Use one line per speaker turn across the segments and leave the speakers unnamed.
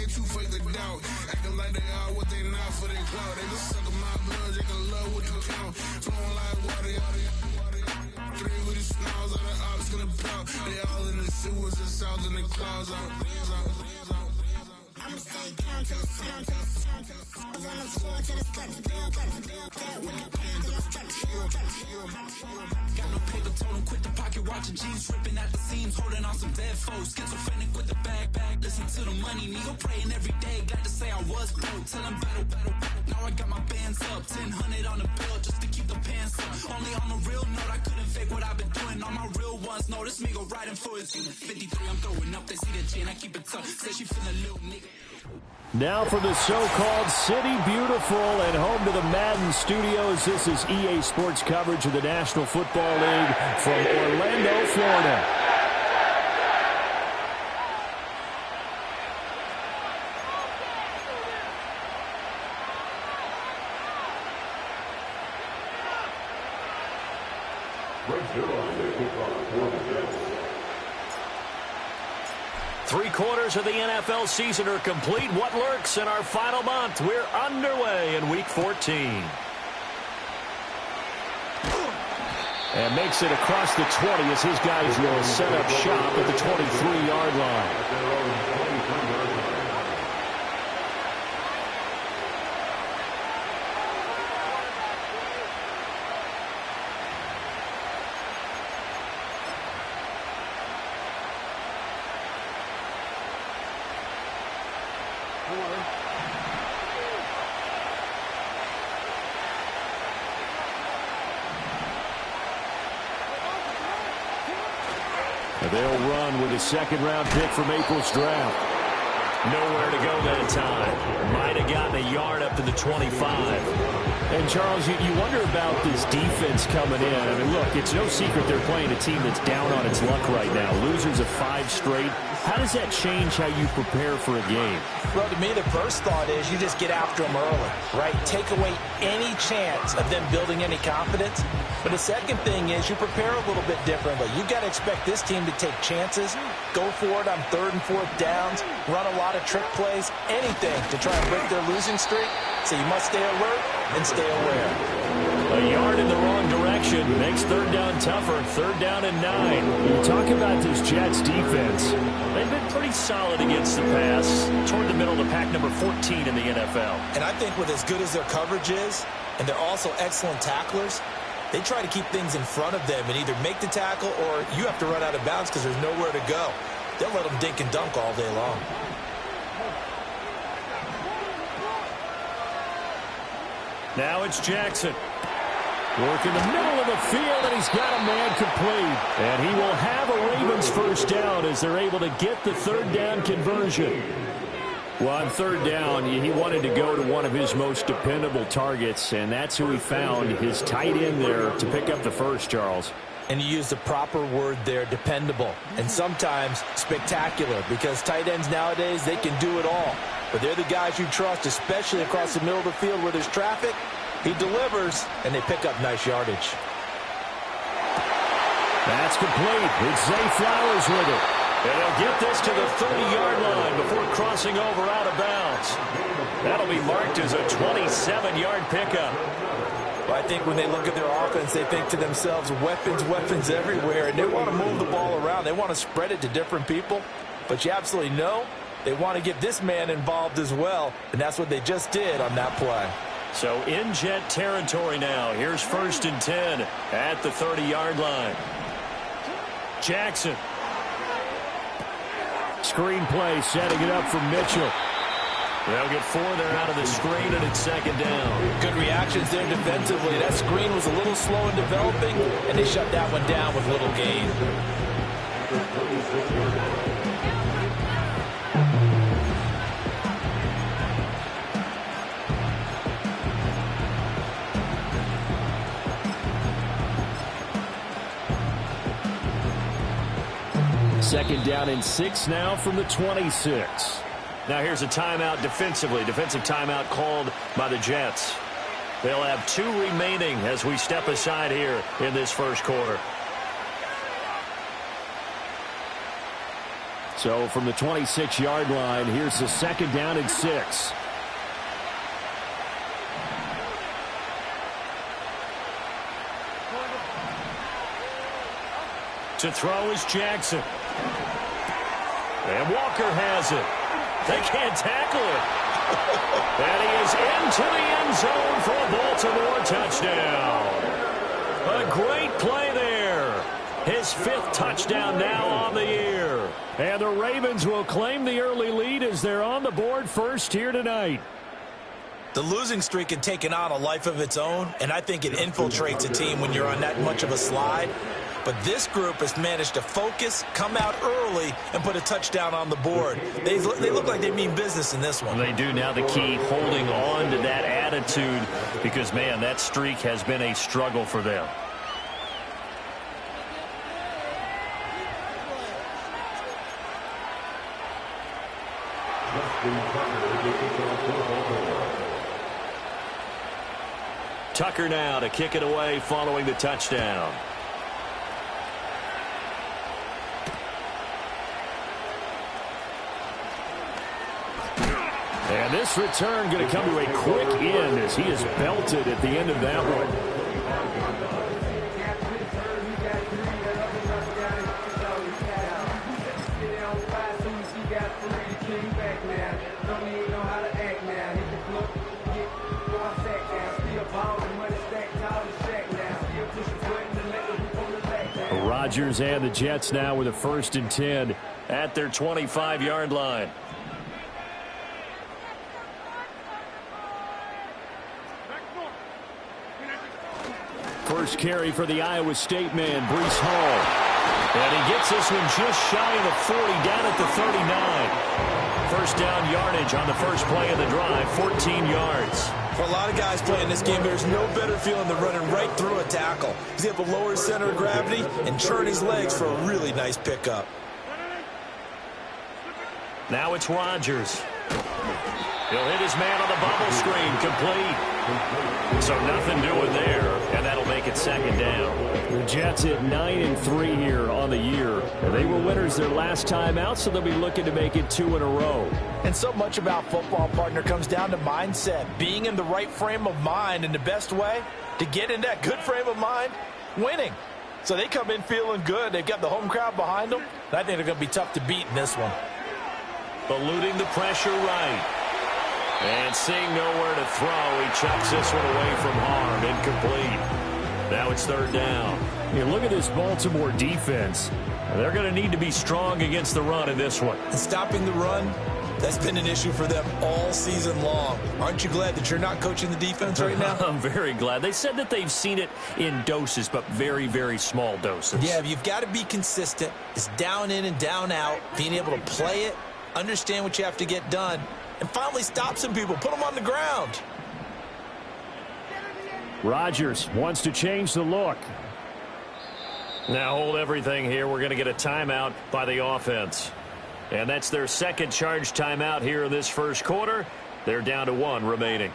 too fake to doubt. Acting like they are what they not for their clout. They just suckin' my blood, they can love what you count. Flowing like water, three with the snows, all the ops gonna pout. They all in the sewers and south in the clouds. I'ma stay down to the sound, to the sound, to the sound. On the floor to the steps, build that with the pain to the steps, got no paper, told him quit the pocket, watching jeans ripping at the seams, holding on some dead foes, schizophrenic with the bag, listen to the money, nigga praying every day, glad to say I was broke, tell him battle, now I got my bands up, 1000 on the bill, just to keep the pants up, only on the real note, I couldn't fake what I've been doing, all my real ones know this nigga riding for his 53, I'm throwing up, they see the G and I keep it tough, say she feeling little nigga.
Now for the so-called City Beautiful and home to the Madden studios. This is EA Sports coverage of the National Football League from Orlando, Florida. Three-quarters of the NFL season are complete. What lurks in our final month? We're underway in Week 14. And makes it across the 20 as his guys will set up shop at the 23-yard line. They'll run with a second-round pick from April's draft. Nowhere to go that time. Might have gotten a yard up to the 25. And, Charles, you wonder about this defense coming in. I mean, look, it's no secret they're playing a team that's down on its luck right now. Losers of 5 straight. How does that change how you prepare for a game?
Well, to me, the first thought is you just get after them early, right? Take away any chance of them building any confidence. But the second thing is you prepare a little bit differently. You've got to expect this team to take chances, go for it on 3rd and 4th downs, run a lot of trick plays, anything to try and break their losing streak. So you must stay alert and stay aware.
A yard in the wrong direction makes 3rd down tougher. 3rd down and 9. You talk about this Jets defense. They've been pretty solid against the pass, toward the middle of the pack, number 14 in the NFL.
And I think with as good as their coverage is, and they're also excellent tacklers, they try to keep things in front of them and either make the tackle or you have to run out of bounds because there's nowhere to go. They'll let them dink and dunk all day long.
Now it's Jackson. Work in the middle of the field, and he's got a man complete. And he will have a Ravens first down as they're able to get the 3rd down conversion. Well, on 3rd down, he wanted to go to one of his most dependable targets, and that's who he found, his tight end there, to pick up the first, Charles.
And you use the proper word there, dependable, and sometimes spectacular, because tight ends nowadays, they can do it all. But they're the guys you trust, especially across the middle of the field where there's traffic. He delivers, and they pick up nice yardage.
That's complete. It's Zay Flowers with it. And he'll get this to the 30-yard line before crossing over out of bounds. That'll be marked as a 27-yard pickup.
Well, I think when they look at their offense, they think to themselves, weapons everywhere, and they want to move the ball around. They want to spread it to different people. But you absolutely know they want to get this man involved as well, and that's what they just did on that play.
So in Jet territory now. Here's 1st and 10 at the 30-yard line. Jackson. Screen play, setting it up for Mitchell. They'll get 4 there out of the screen, and it's 2nd down.
Good reactions there defensively. That screen was a little slow in developing, and they shut that one down with little gain.
Second down and 6 now from the 26. Now here's a timeout defensively. Defensive timeout called by the Jets. They'll have 2 remaining as we step aside here in this first quarter. So from the 26-yard line, here's the second down and 6. To throw is Jackson. And Walker has it. They can't tackle it. And he is into the end zone for a Baltimore touchdown. A great play there. His 5th touchdown now on the year. And the Ravens will claim the early lead as they're on the board first here tonight.
The losing streak had taken on a life of its own, and I think it infiltrates a team when you're on that much of a slide. But this group has managed to focus, come out early, and put a touchdown on the board. They look like they mean business in this one.
They do. Now the key, holding on to that attitude, because, man, that streak has been a struggle for them. Tucker now to kick it away following the touchdown. And this return going to come to a quick end as he is belted at the end of that one. Rodgers and the Jets now with a 1st and 10 at their 25-yard line. First carry for the Iowa State man, Breece Hall. And he gets this one just shy of the 40, down at the 39. First down yardage on the first play of the drive, 14 yards.
For a lot of guys playing this game, there's no better feeling than running right through a tackle. He's able to lower his center of gravity and turn his legs for a really nice pickup.
Now it's Rodgers. He'll hit his man on the bubble screen, complete. So nothing doing there, and that'll make it second down. The Jets at 9-3 here on the year. And they were winners their last time out, so they'll be looking to make it 2 in a row.
And so much about football, partner, comes down to mindset. Being in the right frame of mind, and the best way to get in that good frame of mind, winning. So they come in feeling good. They've got the home crowd behind them. And I think they're going to be tough to beat in this one.
Eluding the pressure right. And seeing nowhere to throw, he chucks this one away from harm. Incomplete. Now it's 3rd down. You look at this Baltimore defense. They're going to need to be strong against the run in this one.
And stopping the run, that's been an issue for them all season long. Aren't you glad that you're not coaching the defense right now?
I'm very glad. They said that they've seen it in doses, but very, very small doses.
Yeah, you've got to be consistent. It's down in and down out, being able to play it, understand what you have to get done, and finally stop some people, put them on the ground.
Rodgers wants to change the look. Now hold everything here. We're going to get a timeout by the offense. And that's their second charge timeout here in this first quarter. They're down to 1 remaining.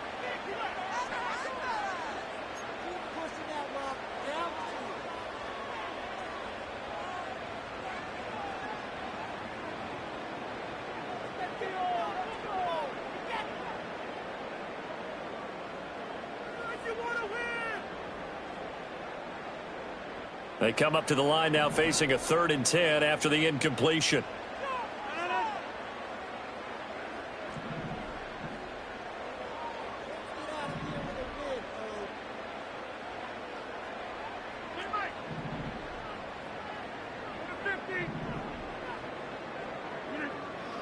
They come up to the line now facing a 3rd and 10 after the incompletion.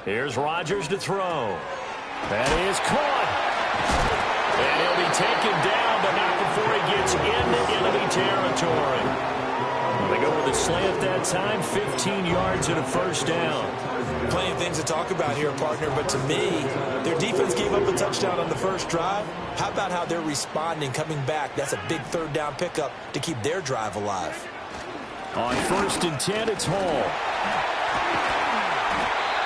Here's Rodgers to throw. That is caught. And he'll be taken down, but not before he gets into enemy territory. They go with a slant that time, 15 yards and a 1st down.
Plenty of things to talk about here, partner, but to me, their defense gave up a touchdown on the first drive. How about how they're responding, coming back? That's a big 3rd down pickup to keep their drive alive.
On 1st and 10, it's Hall.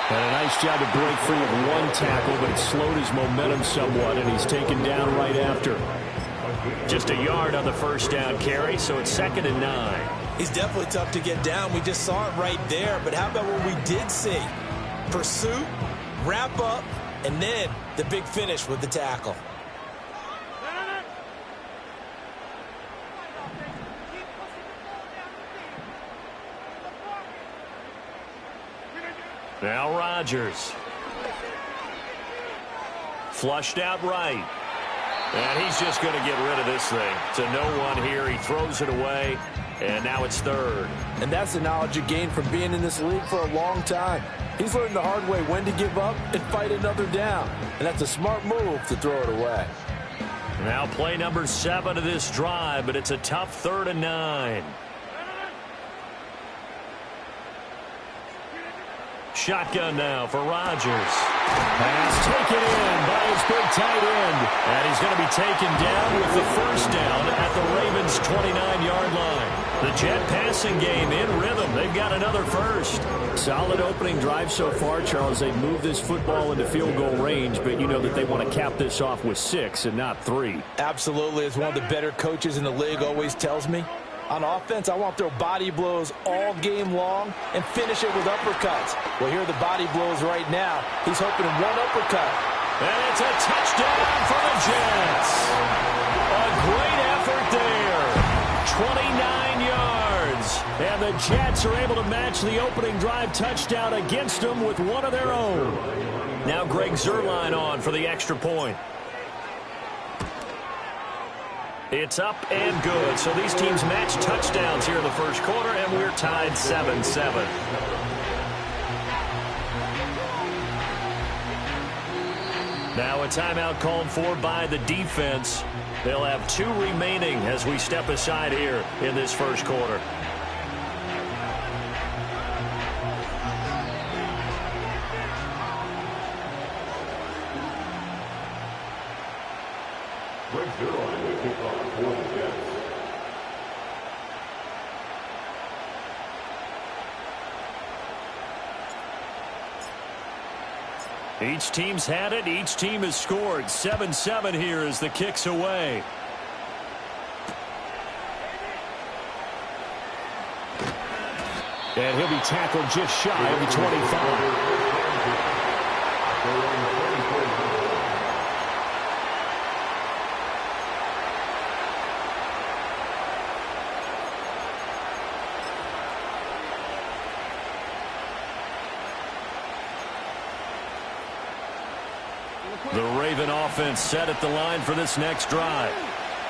And a nice job to break free of 1 tackle, but it slowed his momentum somewhat, and he's taken down right after. Just a yard on the 1st down carry, so it's 2nd and 9.
He's definitely tough to get down. We just saw it right there. But how about what we did see? Pursuit, wrap up, and then the big finish with the tackle.
Now Rodgers. Flushed out right. And he's just going to get rid of this thing. To no one here. He throws it away. And now it's third.
And that's the knowledge you gain from being in this league for a long time. He's learned the hard way when to give up and fight another down. And that's a smart move to throw it away.
Now play number 7 of this drive, but it's a tough 3rd and 9. Shotgun now for Rodgers. Pass taken in by his big tight end. And he's going to be taken down with the first down at the Ravens' 29-yard line. The Jet passing game in rhythm. They've got another first. Solid opening drive so far, Charles. They've moved this football into field goal range, but you know that they want to cap this off with 6 and not 3.
Absolutely. As one of the better coaches in the league always tells me, on offense, I want to throw body blows all game long and finish it with uppercuts. Well, here are the body blows right now. He's hoping in one uppercut.
And it's a touchdown for the Jets. A great effort there. 29 yards. And the Jets are able to match the opening drive touchdown against them with one of their own. Now Greg Zuerlein on for the extra point. It's up and good. So these teams match touchdowns here in the first quarter, and we're tied 7-7. Now a timeout called for by the defense. They'll have 2 remaining as we step aside here in this first quarter. Each team's had it. Each team has scored. 7-7 here as the kick's away. And he'll be tackled just shy of the 25. The Raven offense set at the line for this next drive.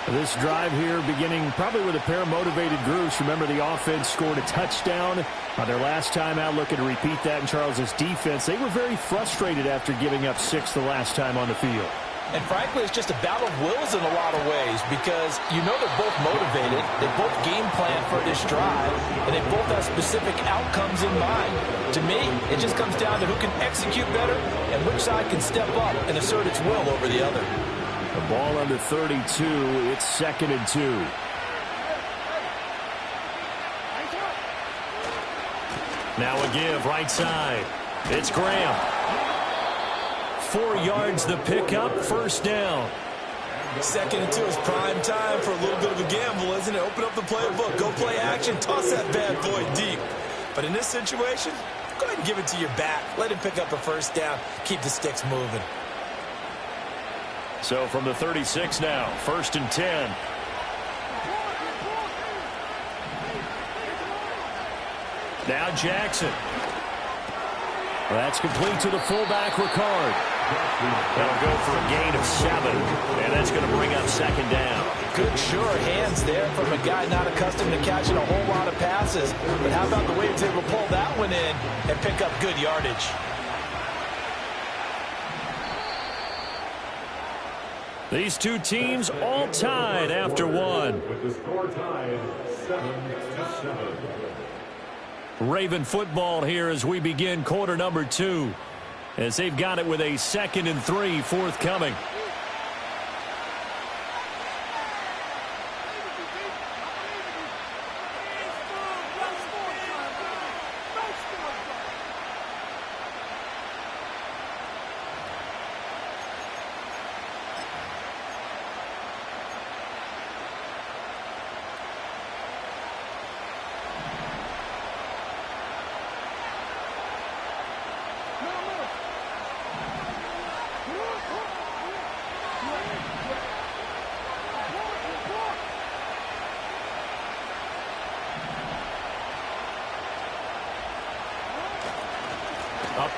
This drive here beginning probably with a pair of motivated groups. Remember, the offense scored a touchdown on their last time out. Looking to repeat that in Charles's defense. They were very frustrated after giving up 6 the last time on the field.
And frankly, it's just a battle of wills in a lot of ways because you know they're both motivated. They both game plan for this drive, and they both have specific outcomes in mind. To me, it just comes down to who can execute better and which side can step up and assert its will over the other.
The ball under 32. It's 2nd and 2. Now a give right side. It's Graham. 4 yards the pickup, first down.
2nd and 2 is prime time for a little bit of a gamble, isn't it? Open up the playbook, go play action, toss that bad boy deep. But in this situation, go ahead and give it to your back. Let him pick up a first down, keep the sticks moving.
So from the 36 now, 1st and 10. Now Jackson. That's complete to the fullback, Ricard. That'll go for a gain of 7, and that's going to bring up 2nd down.
Good, sure hands there from a guy not accustomed to catching a whole lot of passes. But how about the way he was able to pull that one in and pick up good yardage?
These two teams all tied after one.
With the score tied 7-7.
Raven football here as we begin quarter number 2. As they've got it with a 2nd and 3 forthcoming.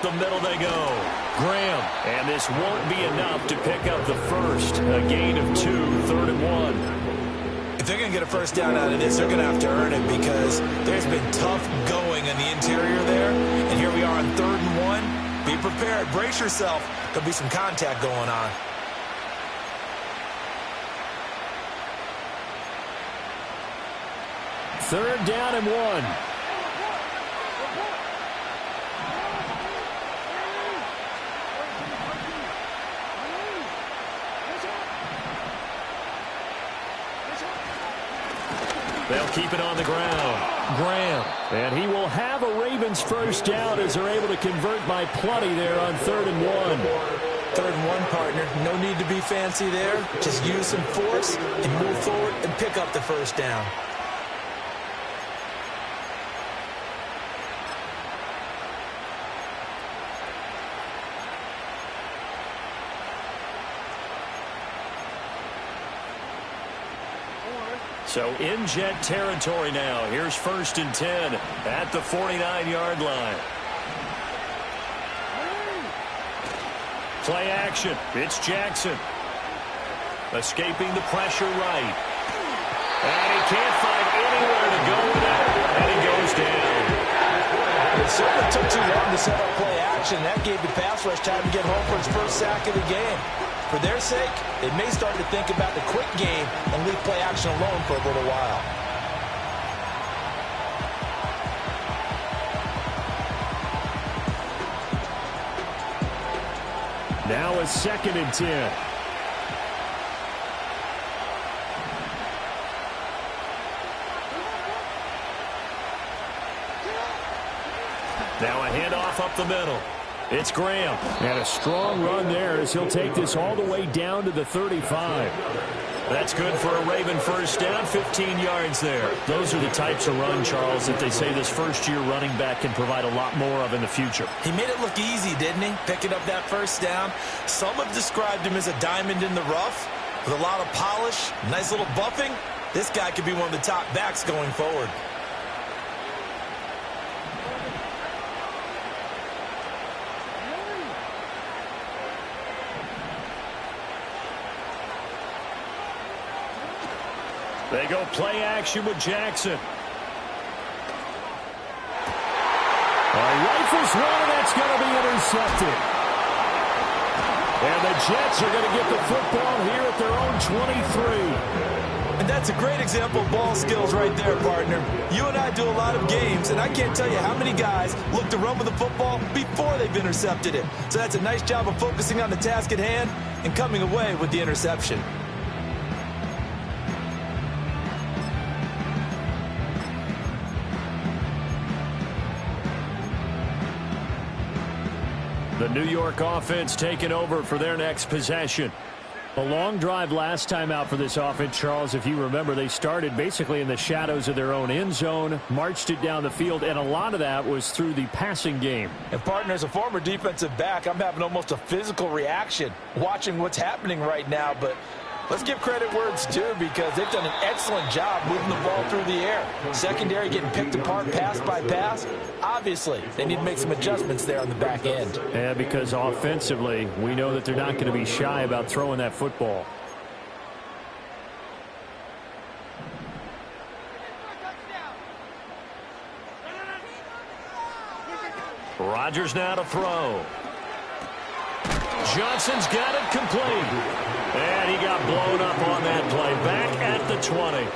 The middle they go. Graham. And this won't be enough to pick up the first. A gain of 2, 3rd and 1.
If they're going to get a first down out of this, they're going to have to earn it because there's been tough going in the interior there. And here we are on 3rd and 1. Be prepared. Brace yourself. There'll be some contact going on.
Third down and 1. They'll keep it on the ground. Graham. And he will have a Ravens first down as they're able to convert by plenty there on 3rd and 1.
3rd and 1, partner. No need to be fancy there. Just use some force and move forward and pick up the first down.
So in Jet territory now. Here's 1st and 10 at the 49-yard line. Play action. It's Jackson. Escaping the pressure right. And he can't find anywhere to go with it. And he goes down.
It certainly took too long to set up play action. That gave the pass rush time to get home for his first sack of the game. For their sake, they may start to think about the quick game and leave play action alone for a little while.
Now a 2nd and 10. Now a handoff up the middle. It's Graham. And a strong run there as he'll take this all the way down to the 35. That's good for a Raven first down, 15 yards there. Those are the types of run, Charles, that they say this first-year running back can provide a lot more of in the future.
He made it look easy, didn't he? Picking up that first down. Some have described him as a diamond in the rough with a lot of polish, nice little buffing. This guy could be one of the top backs going forward.
They go play action with Jackson. Rifles one, and that's going to be intercepted. And the Jets are going to get the football here at their own 23.
And that's a great example of ball skills right there, partner. You and I do a lot of games, and I can't tell you how many guys look to run with the football before they've intercepted it. So that's a nice job of focusing on the task at hand and coming away with the interception.
The New York offense taking over for their next possession. A long drive last time out for this offense, Charles. If you remember, they started basically in the shadows of their own end zone, marched it down the field, and a lot of that was through the passing game.
And, partner, as a former defensive back, I'm having almost a physical reaction watching what's happening right now. But let's give credit where it's due because they've done an excellent job moving the ball through the air. Secondary getting picked apart pass by pass. Obviously, they need to make some adjustments there on the back end.
Yeah, because offensively, we know that they're not going to be shy about throwing that football. Rodgers now to throw. Johnson's got it complete. And he got blown up on that play. Back at the 20.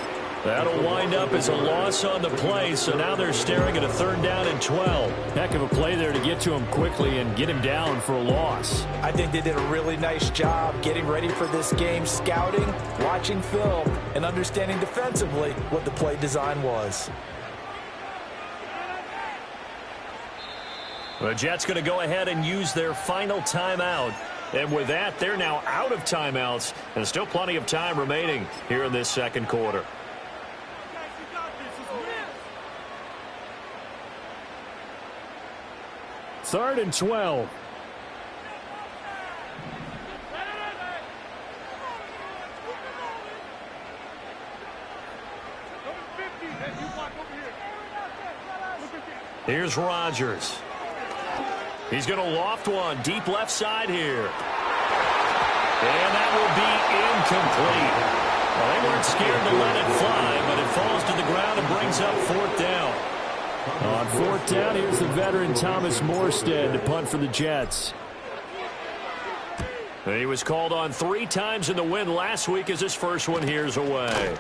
That'll wind up as a loss on the play, so now they're staring at a 3rd down and 12. Heck of a play there to get to him quickly and get him down for a loss.
I think they did a really nice job getting ready for this game, scouting, watching film, and understanding defensively what the play design was.
The Jets going to go ahead and use their final timeout. And with that, they're now out of timeouts. And still plenty of time remaining here in this second quarter. Third and 12. Here's Rodgers. He's going to loft one deep left side here. And that will be incomplete. Well, they weren't scared to let it fly, but it falls to the ground and brings up fourth down. On fourth down, here's the veteran Thomas Morstead to punt for the Jets. He was called on 3 times in the win last week as his first one here's away.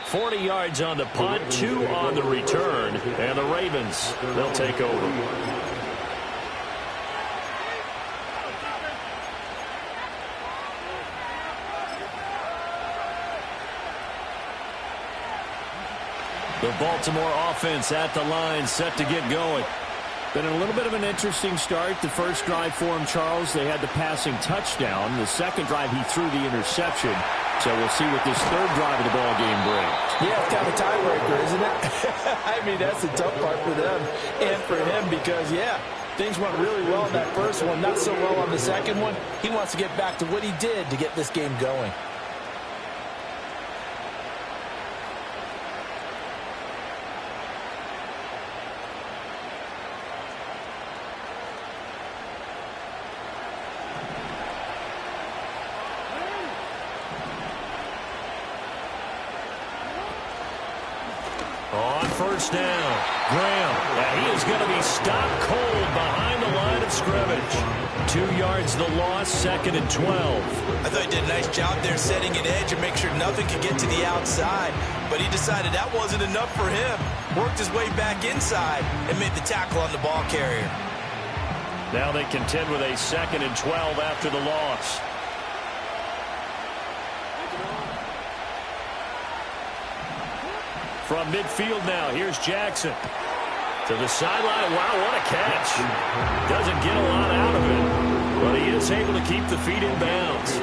40 yards on the punt, 2 on the return, and the Ravens, they'll take over. The Baltimore offense at the line, set to get going. Been a little bit of an interesting start. The first drive for him, Charles, they had the passing touchdown. The second drive, he threw the interception. So we'll see what this third drive of the ball game brings.
Yeah, it's kind of a tiebreaker, isn't it? I mean, that's the tough part for them and for him because, yeah, things went really well in that first one, not so well on the second one. He wants to get back to what he did to get this game going.
On first down, Graham, and he is going to be stopped cold behind the line of scrimmage. 2 yards the loss, 2nd and 12.
I thought he did a nice job there setting an edge and make sure nothing could get to the outside. But he decided that wasn't enough for him. Worked his way back inside and made the tackle on the ball carrier.
Now they contend with a 2nd and 12 after the loss. From midfield now, here's Jackson. To the sideline. Wow, what a catch. Doesn't get a lot out of it, but he is able to keep the feet in bounds.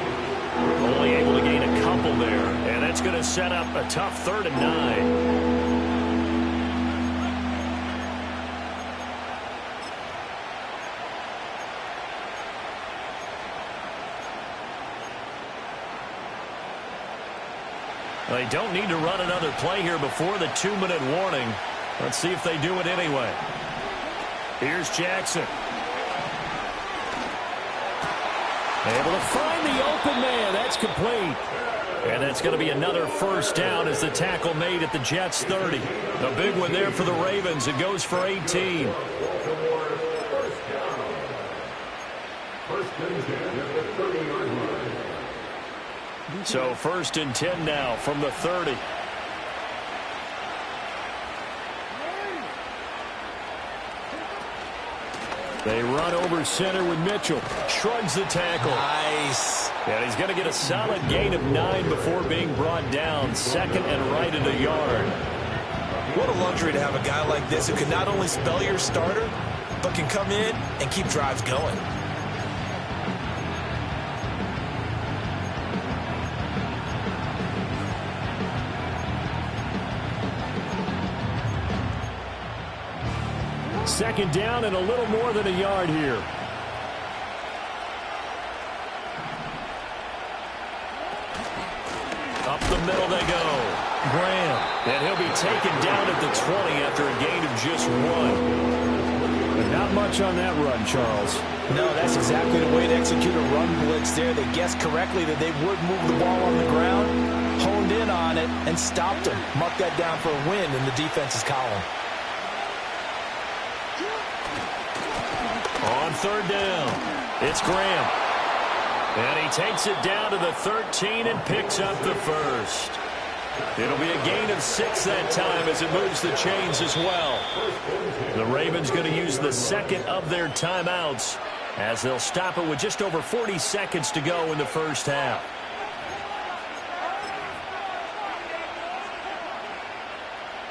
Only able to gain a couple there, and that's going to set up a tough 3rd and 9. They don't need to run another play here before the 2-minute warning. Let's see if they do it anyway. Here's Jackson. Able to find the open man. That's complete. And that's going to be another first down as the tackle made at the Jets' 30. A big one there for the Ravens. It goes for 18. So 1st and 10 now from the 30. They run over center with Mitchell. Shrugs the tackle.
Nice.
And he's going to get a solid gain of 9 before being brought down. 2nd and right at a yard.
What a luxury to have a guy like this who can not only spell your starter, but can come in and keep drives going.
Second down and a little more than a yard here. Up the middle they go. Graham. And he'll be taken down at the 20 after a gain of just 1. But not much on that run, Charles.
No, that's exactly the way to execute a run blitz there. They guessed correctly that they would move the ball on the ground, honed in on it, and stopped them. Marked that down for a win in the defense's column.
On 3rd down, it's Graham. And he takes it down to the 13 and picks up the first. It'll be a gain of 6 that time as it moves the chains as well. The Ravens going to use the 2nd of their timeouts as they'll stop it with just over 40 seconds to go in the first half.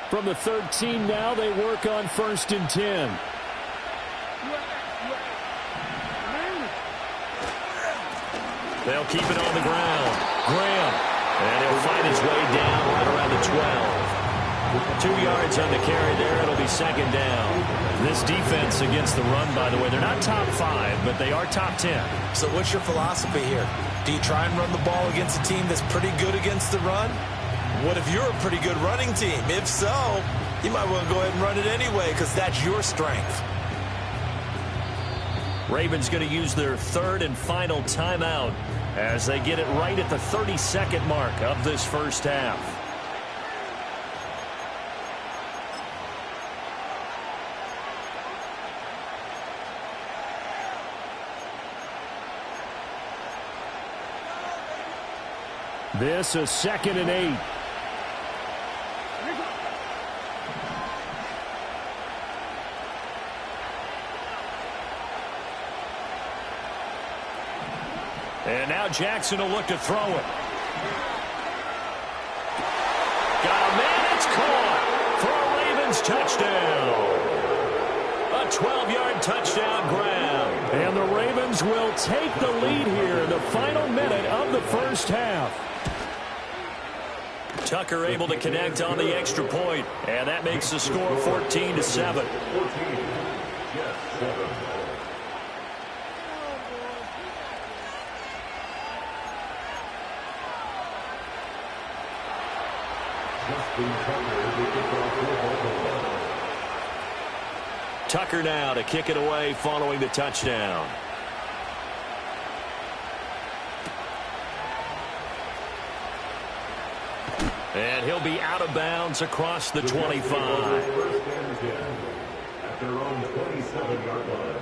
From the 13 now, they work on 1st and 10. They'll keep it on the ground. Graham. And he'll find his way down right around the 12. 2 yards on the carry there. It'll be 2nd down. This defense against the run, by the way, they're not top 5, but they are top 10.
So what's your philosophy here? Do you try and run the ball against a team that's pretty good against the run? What if you're a pretty good running team? If so, you might want to go ahead and run it anyway because that's your strength.
Ravens going to use their third and final timeout as they get it right at the 30-second mark of this first half. This is 2nd and 8. And now Jackson will look to throw it. Got a man, it's caught for a Ravens touchdown. A 12-yard touchdown grab. And the Ravens will take the lead here in the final minute of the first half. Tucker able to connect on the extra point, and that makes the score 14-7. Tucker now to kick it away following the touchdown. And he'll be out of bounds across the 25.
At their own 27-yard line.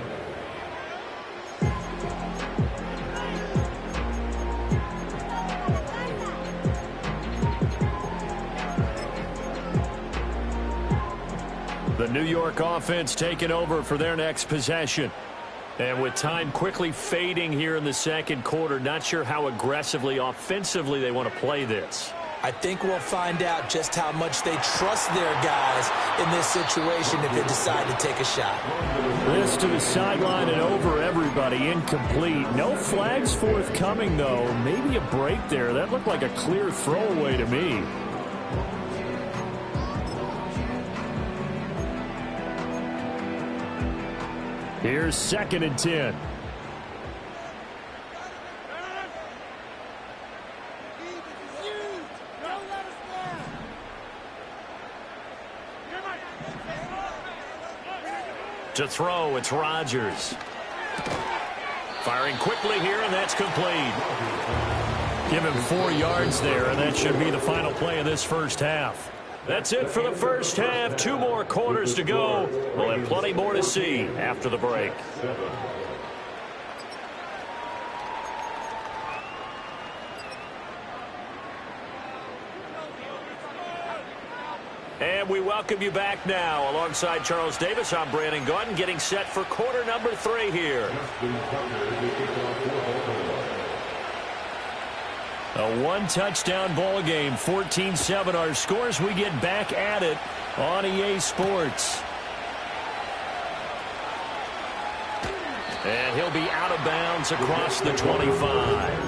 The New York offense taking over for their next possession. And with time quickly fading here in the second quarter, not sure how aggressively, offensively they want to play this.
I think we'll find out just how much they trust their guys in this situation if they decide to take a shot.
This to the sideline and over everybody, incomplete. No flags forthcoming, though. Maybe a break there. That looked like a clear throwaway to me. Here's 2nd and 10. To throw, it's Rodgers. Firing quickly here, and that's complete. Give him 4 yards there, and that should be the final play of this first half. That's it for the first half. 2 more quarters to go. We'll have plenty more to see after the break. And we welcome you back now. Alongside Charles Davis, I'm Brandon Gaudin, getting set for quarter number 3 here. A 1-touchdown ball game, 14-7 our scores. We get back at it on EA Sports. And he'll be out of bounds across the 25.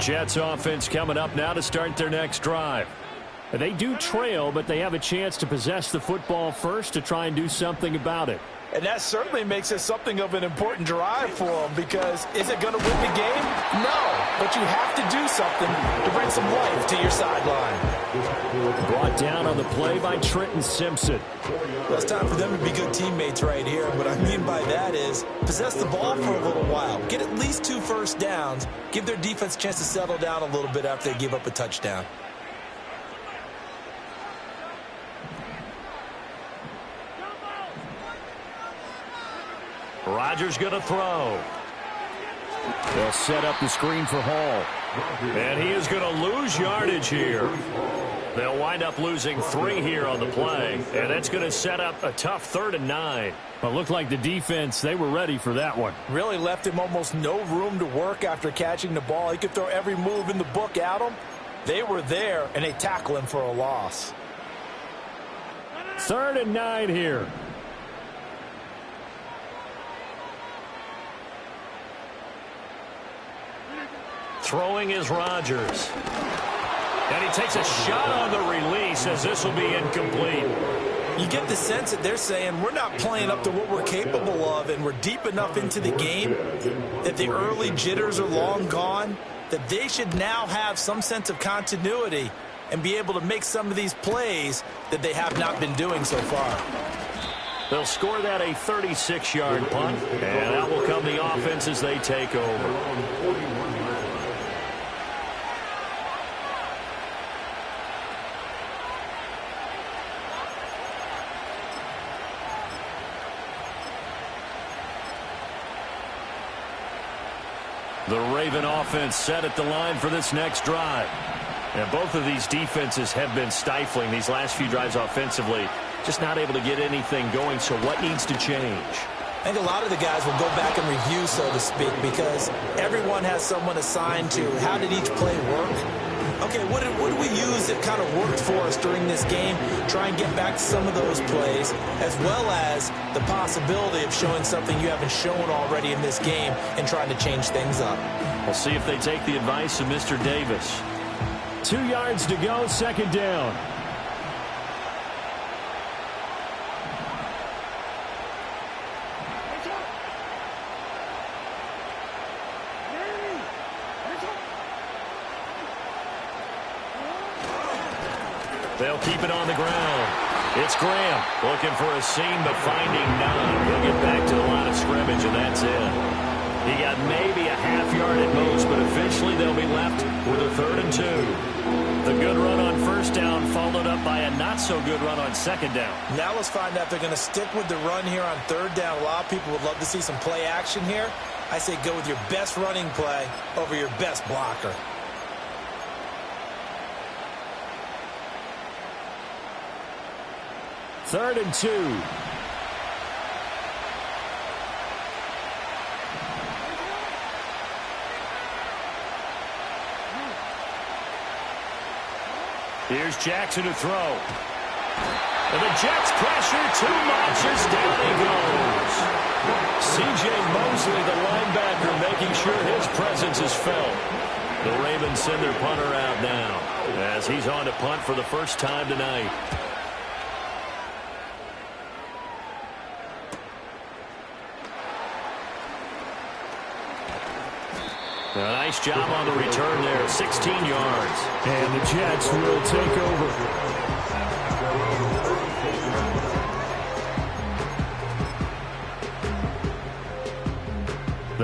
Jets offense coming up now to start their next drive. They do trail, but they have a chance to possess the football first to try and do something about it.
And that certainly makes it something of an important drive for them, because is it going to win the game? No, but you have to do something to bring some life to your sideline.
Brought down on the play by Trenton Simpson.
Well, it's time for them to be good teammates right here. What I mean by that is possess the ball for a little while. Get at least 2 first downs. Give their defense a chance to settle down a little bit after they give up a touchdown.
Rodgers going to throw. They'll set up the screen for Hall. And he is going to lose yardage here. They'll wind up losing 3 here on the play. And that's going to set up a tough 3rd and 9. Well, it looked like the defense, they were ready for that one.
Really left him almost no room to work after catching the ball. He could throw every move in the book at him. They were there, and they tackle him for a loss.
3rd and 9 here. Throwing is Rodgers. And he takes a shot on the release as this will be incomplete.
You get the sense that they're saying we're not playing up to what we're capable of, and we're deep enough into the game that the early jitters are long gone. that they should now have some sense of continuity and be able to make some of these plays that they have not been doing so far.
They'll score that a 36-yard punt, and that will come the offense as they take over. The Raven offense set at the line for this next drive. And both of these defenses have been stifling these last few drives offensively. Just not able to get anything going, so what needs to change?
I think a lot of the guys will go back and review, so to speak, because everyone has someone assigned to how did each play work. Okay, what did we use that kind of worked for us during this game? Try and get back to some of those plays, as well as the possibility of showing something you haven't shown already in this game and trying to change things up.
We'll see if they take the advice of Mr. Davis. 2 yards to go, second down. They'll keep it on the ground. It's Graham looking for a seam, but finding none. He'll get back to the line of scrimmage, and that's it. He got maybe a half yard at most, but eventually they'll be left with a 3rd and 2. The good run on first down followed up by a not-so-good run on second down.
Now let's find out if they're going to stick with the run here on 3rd down. A lot of people would love to see some play action here. I say go with your best running play over your best blocker.
Third and 2. Here's Jackson to throw. And the Jets pressure too much as down he goes. C.J. Mosley, the linebacker, making sure his presence is felt. The Ravens send their punter out now as he's on to punt for the first time tonight. A nice job on the return there, 16 yards.
And the Jets will take over.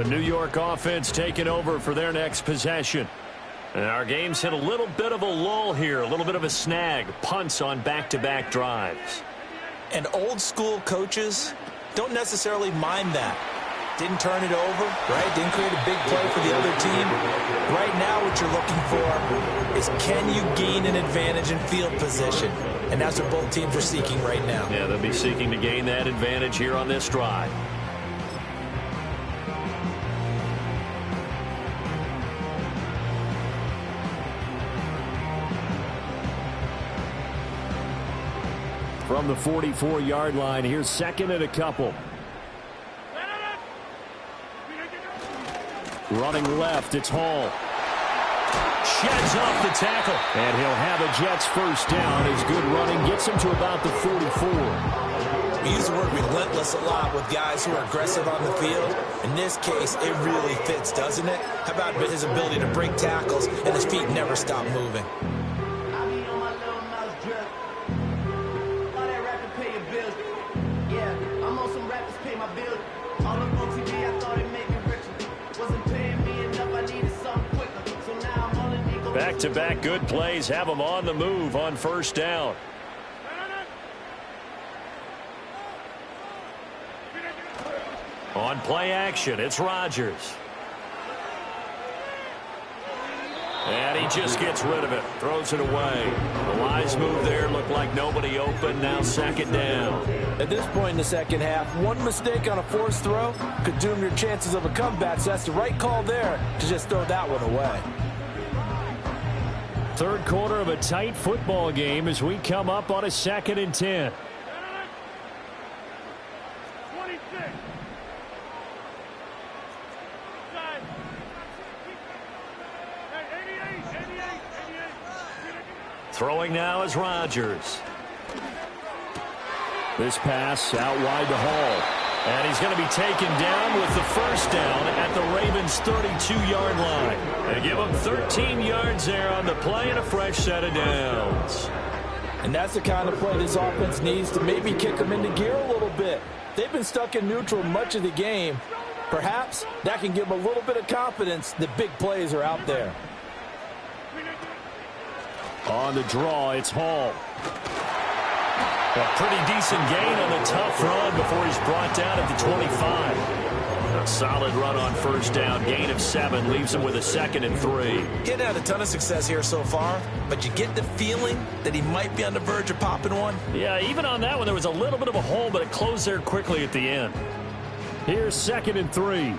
The New York offense taking over for their next possession. And our game's hit a little bit of a lull here, a little bit of a snag. Punts on back-to-back drives.
And old-school coaches don't necessarily mind that. Didn't turn it over, right? Didn't create a big play for the other team. Right now what you're looking for is can you gain an advantage in field position? And that's what both teams are seeking right now.
Yeah, they'll be seeking to gain that advantage here on this drive. From the 44-yard line, here's 2nd and a couple. Running left, it's Hall. Sheds off the tackle. And he'll have a Jets first down. His good running gets him to about the 44.
We use the word relentless a lot with guys who are aggressive on the field. In this case, it really fits, doesn't it? How about his ability to break tackles and his feet never stop moving?
Back-to-back good plays have them on the move on first down. On play action, it's Rodgers. And he just gets rid of it, throws it away. The wise move there, looked like nobody open, now 2nd down.
At this point in the second half, one mistake on a forced throw could doom your chances of a comeback, so that's the right call there to just throw that one away.
Third quarter of a tight football game as we come up on a 2nd and 10. Throwing now is Rodgers. This pass out wide to Hall. And he's going to be taken down with the first down at the Ravens' 32-yard line. They give him 13 yards there on the play and a fresh set of downs.
And that's the kind of play this offense needs to maybe kick them into gear a little bit. They've been stuck in neutral much of the game. Perhaps that can give them a little bit of confidence that big plays are out there.
On the draw, it's Hall. A pretty decent gain on the tough run before he's brought down at the 25. A solid run on first down. Gain of 7 leaves him with a 2nd and 3.
He had a ton of success here so far, but you get the feeling that he might be on the verge of popping one.
Yeah, even on that one, there was a little bit of a hole, but it closed there quickly at the end. Here's 2nd and 3.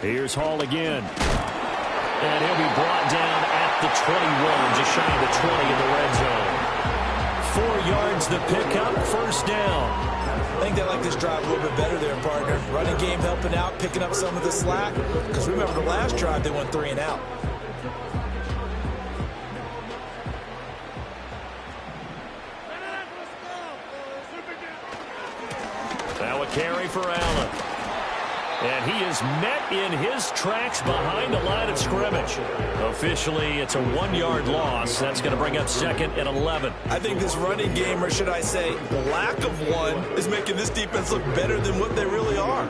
Here's Hall again. And he'll be brought down at the 21, just shy of the 20 in the red zone. 4 yards the pickup, first down.
I think they like this drive a little bit better there, partner. Running game helping out, picking up some of the slack. Because remember the last drive, they went 3 and out.
Now a carry for Allen. And he is met in his tracks behind the line of scrimmage. Officially, it's a 1-yard loss. That's going to bring up 2nd and 11.
I think this running game, or should I say lack of one, is making this defense look better than what they really are.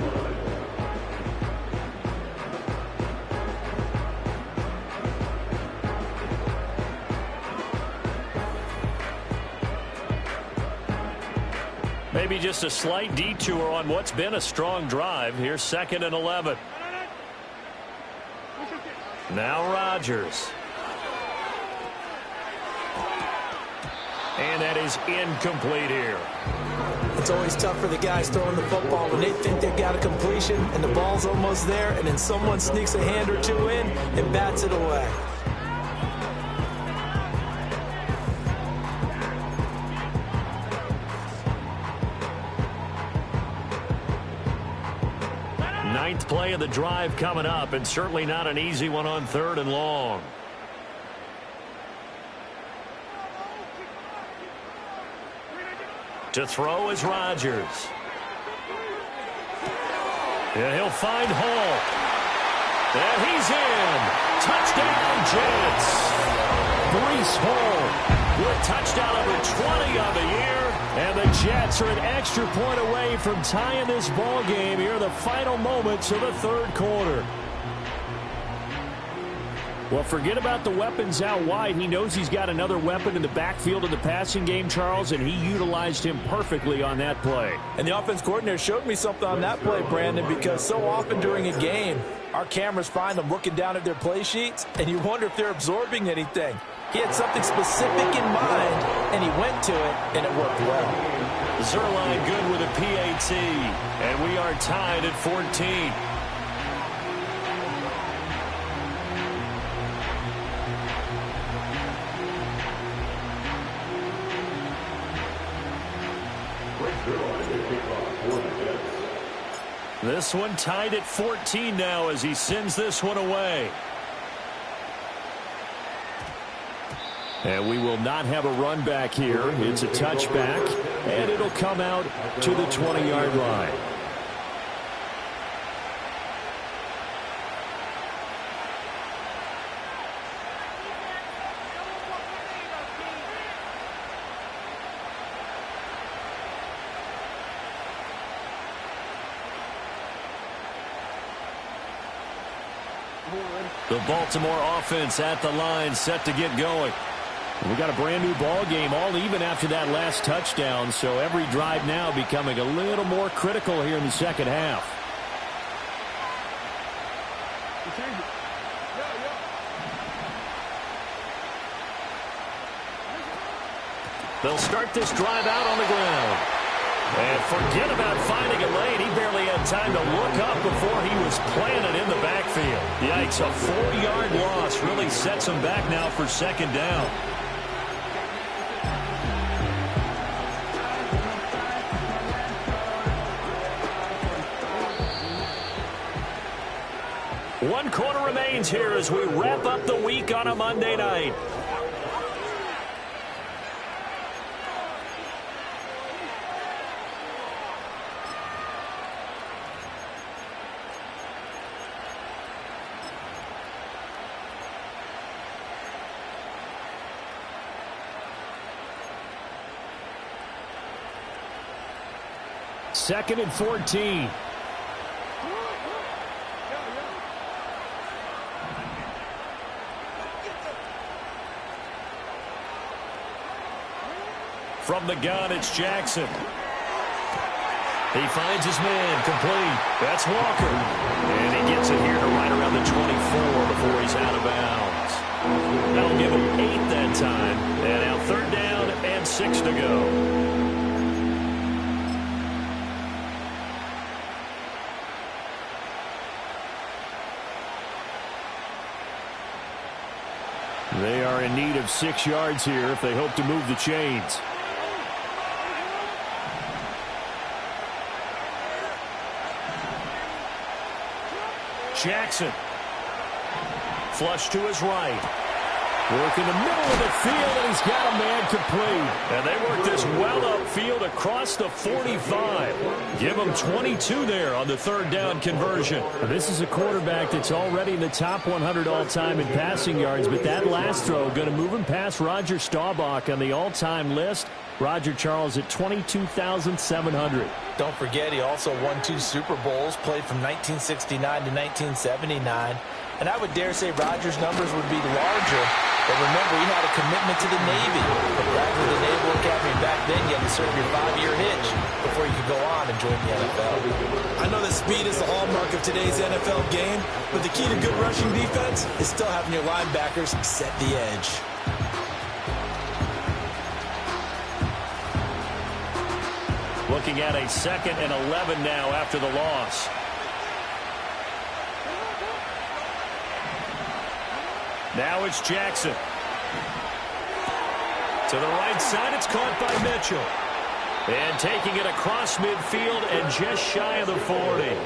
Maybe just a slight detour on what's been a strong drive. Here's 2nd and 11. Now Rodgers. And that is incomplete here.
It's always tough for the guys throwing the football when they think they've got a completion and the ball's almost there, and then someone sneaks a hand or two in and bats it away.
Ninth play of the drive coming up, and certainly not an easy one on 3rd and long. To throw is Rodgers. Yeah, he'll find Hall. And he's in. Touchdown, Jets. Breece Hall with touchdown number 20 on the year. And the Jets are an extra point away from tying this ball game here in the final moments of the 3rd quarter. Well, forget about the weapons out wide. He knows he's got another weapon in the backfield in the passing game, Charles, and he utilized him perfectly on that play.
And the offense coordinator showed me something on that play, Brandon, because so often during a game, our cameras find them looking down at their play sheets, and you wonder if they're absorbing anything. He had something specific in mind, and he went to it, and it worked well.
Zerline good with a PAT, and we are tied at 14. This one tied at 14 now as he sends this one away. And we will not have a run back here. It's a touchback, and it'll come out to the 20-yard line. The Baltimore offense at the line, set to get going. We got a brand new ball game, all even after that last touchdown, so every drive now becoming a little more critical here in the second half. They'll start this drive out on the ground. And forget about finding a lane. He barely had time to look up before he was planted in the backfield. Yikes, a 4-yard loss really sets him back now for 2nd down. 1 quarter remains here as we wrap up the week on a Monday night. Second and 14. From the gun, it's Jackson. He finds his man, complete. That's Walker. And he gets it here to right around the 24 before he's out of bounds. That'll give him 8 that time. And now 3rd down and 6 to go. They are in need of 6 yards here if they hope to move the chains. Jackson. Flush to his right. Work in the middle of the field, and he's got a man complete. And they work this well upfield across the 45. Give him 22 there on the 3rd down conversion. This is a quarterback that's already in the top 100 all-time in passing yards, but that last throw going to move him past Roger Staubach on the all-time list. Roger Charles at 22,700.
Don't forget, he also won 2 Super Bowls, played from 1969 to 1979. And I would dare say Roger's numbers would be larger. But remember, he had a commitment to the Navy. But back with the Naval Academy back then, you had to serve your 5-year hitch before you could go on and join the NFL.
I know that speed is the hallmark of today's NFL game, but the key to good rushing defense is still having your linebackers set the edge.
Looking at a 2nd and 11 now after the loss. Now it's Jackson. To the right side, it's caught by Mitchell. And taking it across midfield and just shy of the 40.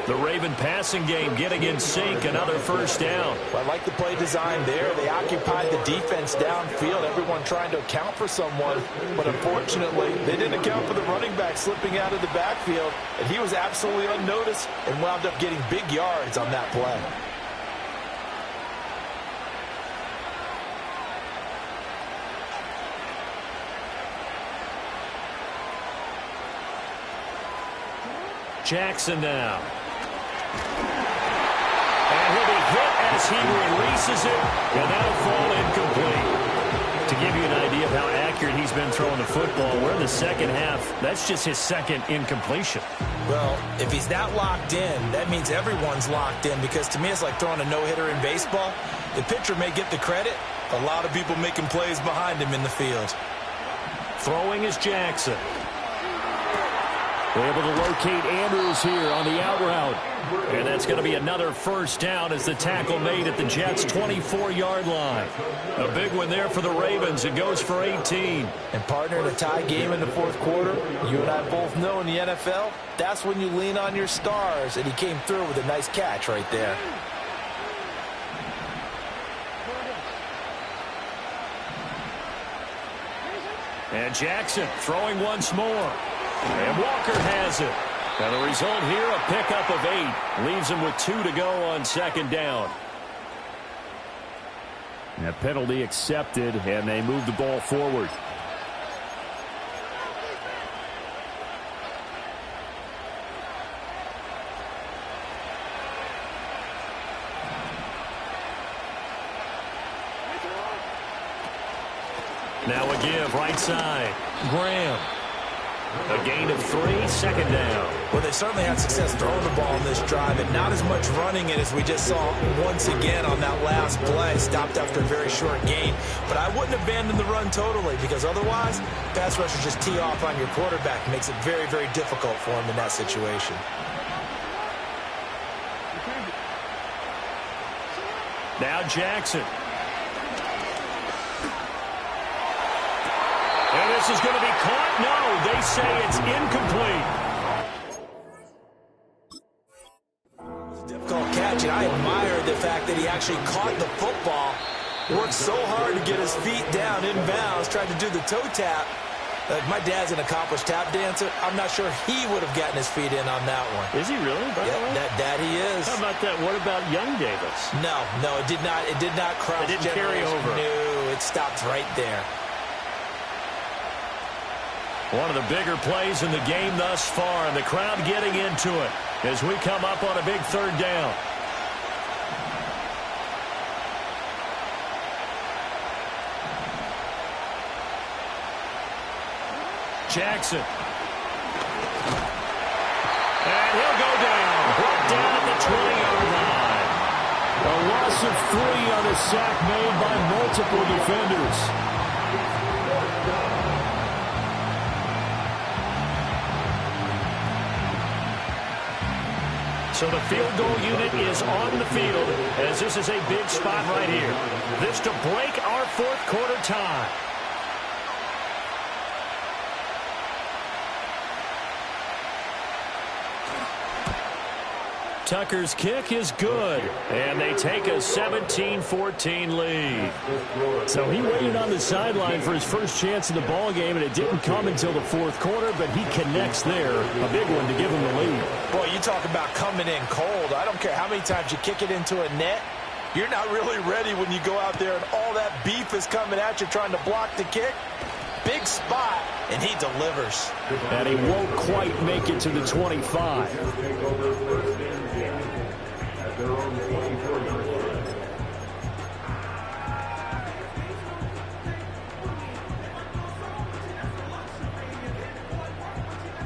The Raven passing game getting in sync, another 1st down.
Well, I like the play design there. They occupied the defense downfield, everyone trying to account for someone. But unfortunately, they didn't account for the running back slipping out of the backfield. And he was absolutely unnoticed and wound up getting big yards on that play.
Jackson now. And he'll be hit as he releases it, and that'll fall incomplete. To give you an idea of how accurate he's been throwing the football, we're in the 2nd half. That's just his 2nd incompletion.
Well, if he's not locked in, that means everyone's locked in, because to me it's like throwing a no-hitter in baseball. The pitcher may get the credit. A lot of people making plays behind him in the field.
Throwing is Jackson. We're able to locate Andrews here on the out route. And that's going to be another 1st down as the tackle made at the Jets' 24-yard line. A big one there for the Ravens. It goes for 18.
And partner, in a tie game in the 4th quarter, you and I both know in the NFL, that's when you lean on your stars. And he came through with a nice catch right there.
And Jackson throwing once more. And Walker has it. And the result here, a pickup of 8. Leaves him with 2 to go on 2nd down. And a penalty accepted, and they move the ball forward. Now a give, right side. Graham. A gain of 3, 2nd down.
Well, they certainly had success throwing the ball on this drive, and not as much running it as we just saw once again on that last play. Stopped after a very short gain. But I wouldn't abandon the run totally, because otherwise, pass rushers just tee off on your quarterback. It makes it very, very difficult for him in that situation.
Now Jackson. And this is going to be caught. No, they say it's incomplete.
Difficult catch, and I admire the fact that he actually caught the football, worked so hard to get his feet down inbounds, tried to do the toe tap. My dad's an accomplished tap dancer. I'm not sure he would have gotten his feet in on that one.
Is he really?
Yeah, that he is.
How about that? What about young Davis?
No, it did not. It did not cross.
It didn't carry over.
No, it stopped right there.
One of the bigger plays in the game thus far, and the crowd getting into it as we come up on a big third down. Jackson. And he'll go down. Brought down at the 20-yard line. A loss of 3 on a sack made by multiple defenders. So the field goal unit is on the field as this is a big spot right here. This to break our fourth quarter tie. Tucker's kick is good, and they take a 17-14 lead. So he waited on the sideline for his first chance in the ball game, and it didn't come until the fourth quarter, but he connects there. A big one to give him the lead.
Boy, you talk about coming in cold. I don't care how many times you kick it into a net. You're not really ready when you go out there and all that beef is coming at you trying to block the kick. Big spot, and he delivers.
And he won't quite make it to the 25.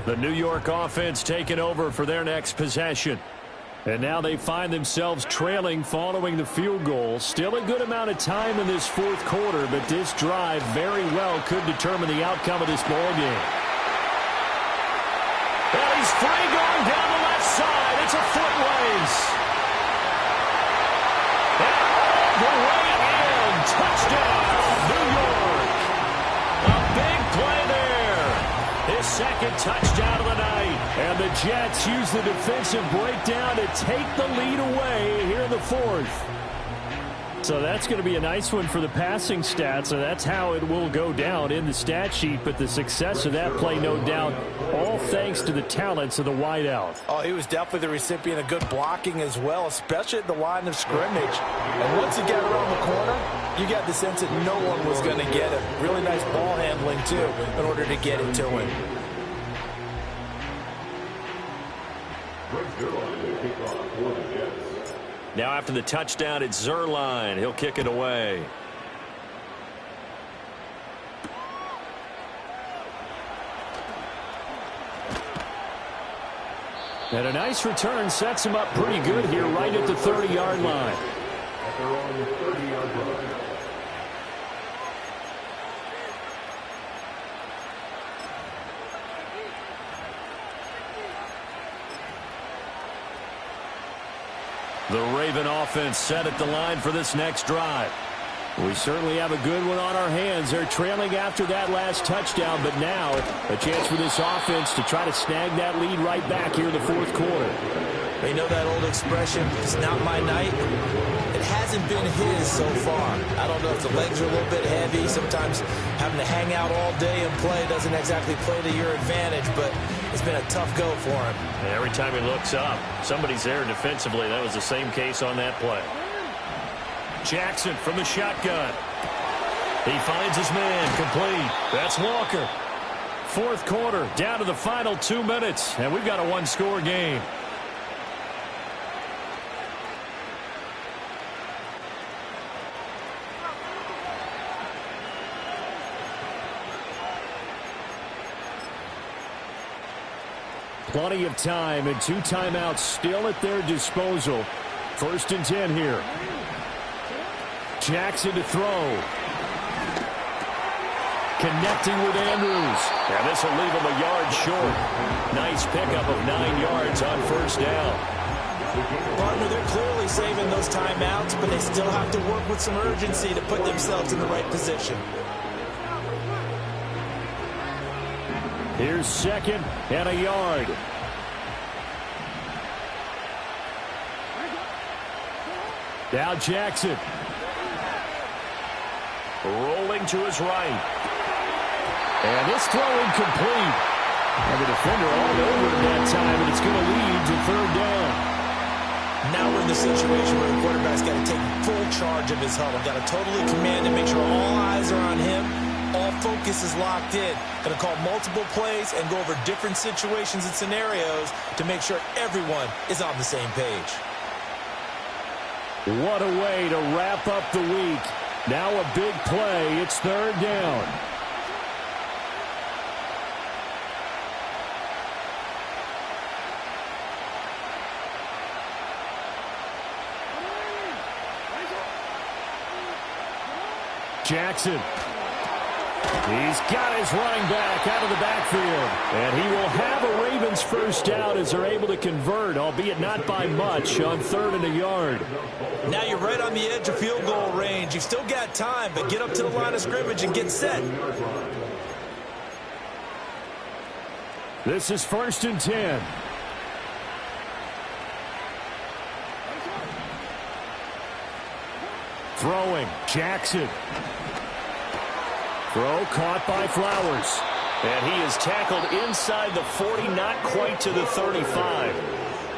The New York offense taking over for their next possession. And now they find themselves trailing following the field goal. Still a good amount of time in this fourth quarter, but this drive very well could determine the outcome of this ball game. And he's free going down the left side. It's a foot race. And all the way in. Touchdown, New York. A big play there. His second touchdown of the night. And the Jets use the defensive breakdown to take the lead away here in the fourth. So that's going to be a nice one for the passing stats, and that's how it will go down in the stat sheet. But the success of that play, no doubt, all thanks to the talents of the wideout.
Oh, he was definitely the recipient of good blocking as well, especially at the line of scrimmage. And once he got around the corner, you got the sense that no one was going to get him. Really nice ball handling, too, in order to get it to him.
Now after the touchdown, it's Zerline. He'll kick it away. And a nice return sets him up pretty good here right at the 30-yard line. The Raven offense set at the line for this next drive. We certainly have a good one on our hands. They're trailing after that last touchdown, but now a chance for this offense to try to snag that lead right back here in the fourth quarter.
You know that old expression, it's not my night? It hasn't been his so far. I don't know if the legs are a little bit heavy. Sometimes having to hang out all day and play doesn't exactly play to your advantage, but it's been a tough go for him.
And every time he looks up, somebody's there defensively. That was the same case on that play. Jackson from the shotgun. He finds his man complete. That's Walker. Fourth quarter, down to the final 2 minutes, and we've got a one-score game. Plenty of time and 2 timeouts still at their disposal. 1st and 10 here. Jackson to throw. Connecting with Andrews. And this will leave him a yard short. Nice pickup of 9 yards on first down.
Partner, they're clearly saving those timeouts, but they still have to work with some urgency to put themselves in the right position.
Here's 2nd and a yard. Now Jackson. Rolling to his right. And this throw incomplete. And the defender all over it that time, and it's going to lead to third down.
Now we're in the situation where the quarterback's got to take full charge of his huddle. Got to totally command and make sure all eyes are on him. All focus is locked in. Going to call multiple plays and go over different situations and scenarios to make sure everyone is on the same page.
What a way to wrap up the week. Now a big play. It's third down. Jackson. He's got his running back out of the backfield. And he will have a Ravens first down as they're able to convert, albeit not by much, on 3rd and a yard.
Now you're right on the edge of field goal range. You've still got time, but get up to the line of scrimmage and get set.
This is 1st and 10. Throwing, Jackson. Throw caught by Flowers. And he is tackled inside the 40, not quite to the 35.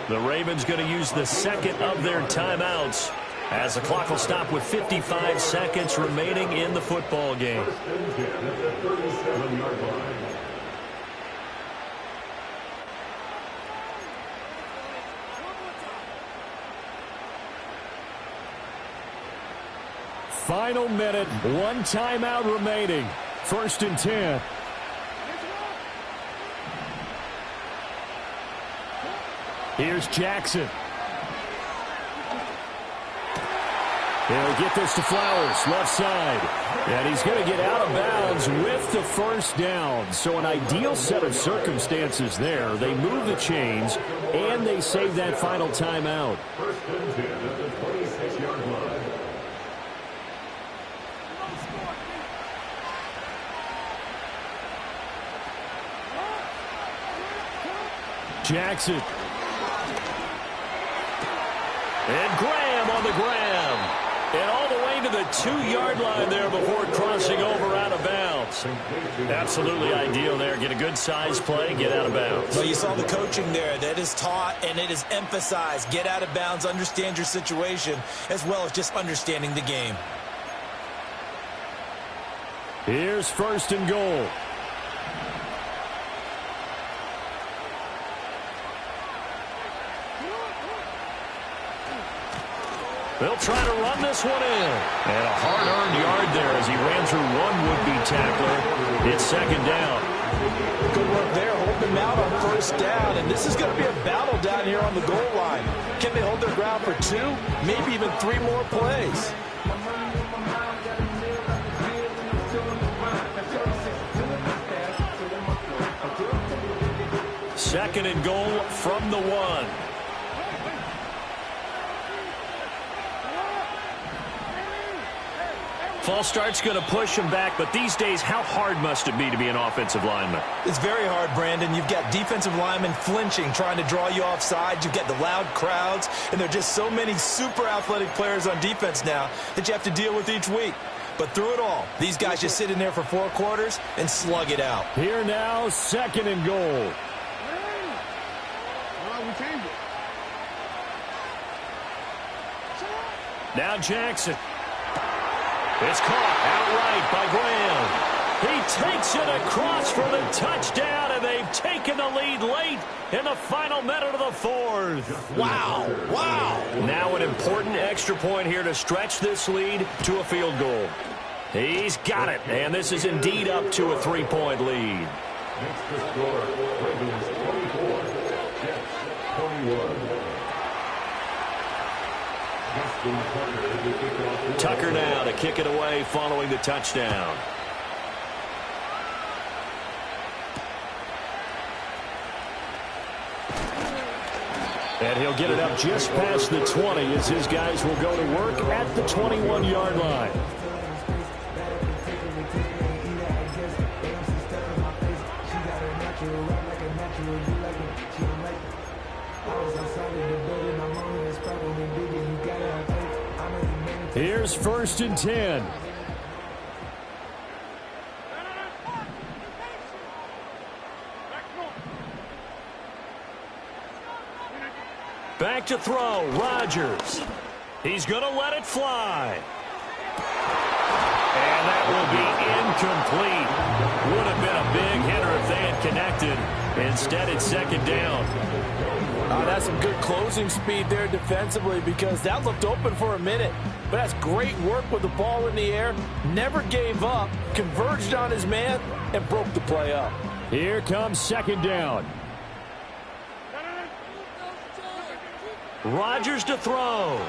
The Ravens going to use the second of their timeouts as the clock will stop with 55 seconds remaining in the football game. Final minute, one timeout remaining. 1st and 10. Here's Jackson. He'll get this to Flowers, left side. And he's going to get out of bounds with the first down. So an ideal set of circumstances there. They move the chains, and they save that final timeout.
1st and 10 at the 26-yard line.
Jackson. And Graham on the grab. And all the way to the 2-yard line there before crossing over out of bounds. Absolutely ideal there. Get a good size play, get out of bounds.
Well, you saw the coaching there. That is taught and it is emphasized. Get out of bounds, understand your situation, as well as just understanding the game.
Here's 1st and goal. They'll try to run this one in. And a hard-earned yard there as he ran through one would-be tackler. It's 2nd down.
Good work there, holding them out on 1st down. And this is going to be a battle down here on the goal line. Can they hold their ground for 2, maybe even 3 more plays?
Second and goal from the 1. False start's going to push him back, but these days, how hard must it be to be an offensive lineman?
It's very hard, Brandon. You've got defensive linemen flinching, trying to draw you offside. You've got the loud crowds, and there are just so many super athletic players on defense now that you have to deal with each week. But through it all, these guys just sit in there for 4 quarters and slug it out.
Here now, 2nd and goal. Now Jackson. It's caught outright by Graham. He takes it across for the touchdown, and they've taken the lead late in the final minute of the 4th.
Wow, wow.
Now an important extra point here to stretch this lead to a field goal. He's got it, and this is indeed up to a 3-point lead.
Next to score, Ravens 24, Jets 21.
Tucker now to kick it away following the touchdown. And he'll get it up just past the 20 as his guys will go to work at the 21-yard line. Here's 1st and 10. Back to throw, Rodgers. He's going to let it fly. And that will be incomplete. Would have been a big hitter if they had connected. Instead, it's 2nd down.
That's some good closing speed there defensively, because that looked open for a minute. But that's great work with the ball in the air. Never gave up, converged on his man, and broke the play up.
Here comes 2nd down. Rodgers to throw.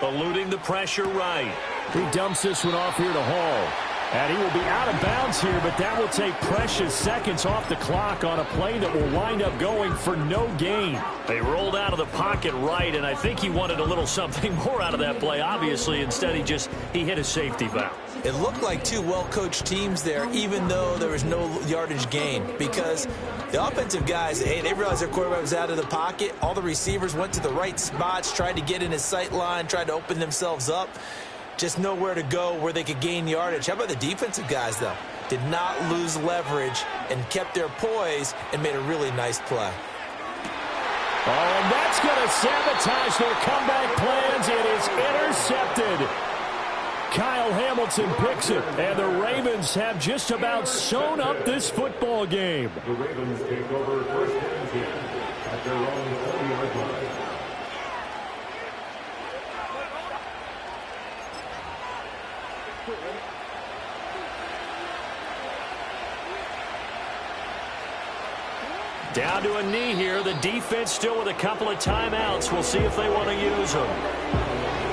Eluding the pressure right. He dumps this one off here to Hall. And he will be out of bounds here, but that will take precious seconds off the clock on a play that will wind up going for no gain. They rolled out of the pocket right, and I think he wanted a little something more out of that play. Obviously, instead he hit a safety valve.
It looked like two well-coached teams there, even though there was no yardage gain, because the offensive guys, hey, they realized their quarterback was out of the pocket. All the receivers went to the right spots, tried to get in his sight line, tried to open themselves up. Just nowhere to go where they could gain yardage. How about the defensive guys, though? Did not lose leverage and kept their poise and made a really nice play.
Oh, and that's going to sabotage their comeback plans. It is intercepted. Kyle Hamilton picks it, and the Ravens have just about sewn up this football game.
The Ravens take over 1st and 10 at their own 40-yard line.
Down to a knee here. The defense still with a couple of timeouts. We'll see if they want to use them.